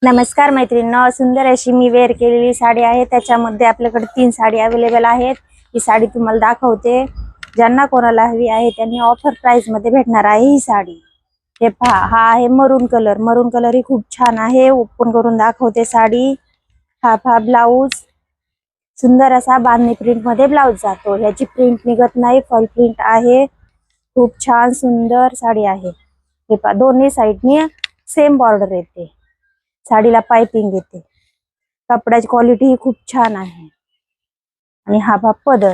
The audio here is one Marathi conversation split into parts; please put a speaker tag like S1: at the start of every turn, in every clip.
S1: नमस्कार मैत्रिणींनो, सुंदर अशी मी वेअर केलेली साडी आहे। त्याच्यामध्ये आपल्याकडे 3 साडी अवेलेबल आहेत। ही साडी तुम्हाला दाखवते। ज्यांना कोणाला हवी आहे त्यांनी ऑफर प्राइस मध्ये भेटणार आहे ही साडी। हे पहा, हा आहे मरून कलर। मरून कलर ही खूप छान आहे। ओपन करून दाखवते साडी। हा पहा ब्लाउज, सुंदर असा बांधणी प्रिंट मध्ये ब्लाउज जातो। याची प्रिंट निघत नाही, फॉल प्रिंट आहे। खूप छान सुंदर साडी आहे। हे पहा, दोन्ही साइडनी सेम बॉर्डर येते। साडीला पाइपिंग येते। कपड्याची क्वालिटी ही खूप छान आहे। आणि हा बा पदर,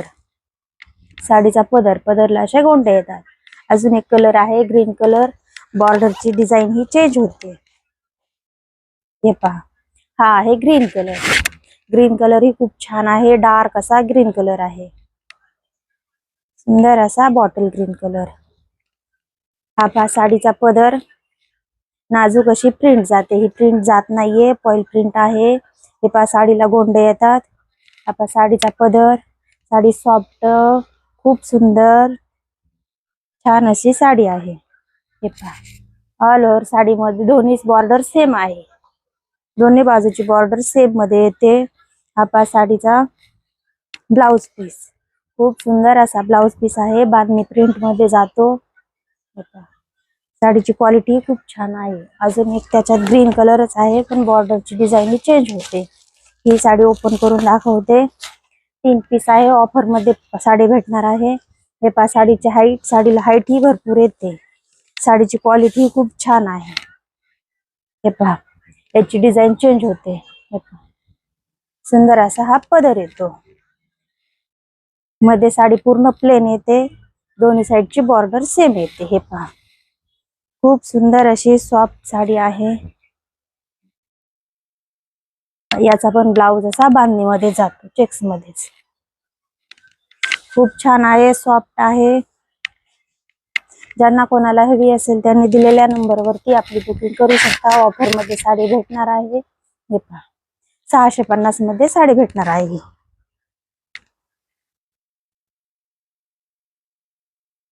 S1: साडीचा पदर, पदरला असे गोंडे येतात। अजून एक कलर आहे ग्रीन कलर। बॉर्डरची डिझाइन ही चेंज होते। हे पहा, हा आहे ग्रीन कलर। ग्रीन कलर ही खूप छान आहे। डार्क असा ग्रीन कलर आहे। सुंदर असा बॉटल ग्रीन कलर। हा पहा साडीचा पदर, नाजूक अशी प्रिंट जाते। ही प्रिंट जात नाहीये, फॉइल प्रिंट आहे। हे पहा साडीला गोंडे येतात। आता साडीचा पदर, साडी सॉफ्ट, खूप सुंदर छान अशी साडी आहे। हे पहा, ऑल ओव्हर साडी मध्ये दोन्ही बॉर्डर सेम आहे। दोन्ही बाजूची बॉर्डर सेम मध्ये येते। हा पहा साडीचा ब्लाउज पीस, खूप सुंदर असा ब्लाउज पीस आहे। बांधणी प्रिंट मध्ये जातो। हे पहा, साडीची क्वालिटी खूप छान आहे। अजून एक त्याच्यात ग्रीन कलरच आहे, पण बॉर्डरची डिझाइन ही चेंज होते। ही साडी ओपन करून दाखवते। 3 पीस आहे। ऑफर मध्ये साडी भेटणार आहे। हे पहा साडीची हाईट, साडीला हाईट ही भरपूर येते। साडीची क्वालिटी खूप छान आहे। हे पहा, याची डिझाइन चेंज होते। हे पहा, सुंदर असा हा पदर येतो। मध्ये साडी पूर्ण प्लेन येते। दोन्ही साइडची बॉर्डर सेम येते। हे पहा, खूप सुंदर अशी सॉफ्ट साडी आहे। याचा पण ब्लाउज असा बांधणी मध्ये जातो, चेक्स मध्येच। खूप छान आहे, सॉफ्ट आहे। ज्यांना कोणाला हवी असेल त्यांनी दिलेल्या नंबर वरती आपली बुकिंग करू शकता। ऑफर मध्ये साडी भेटणार आहे। हे पहा, 650 मध्ये साडी भेटणार आहे।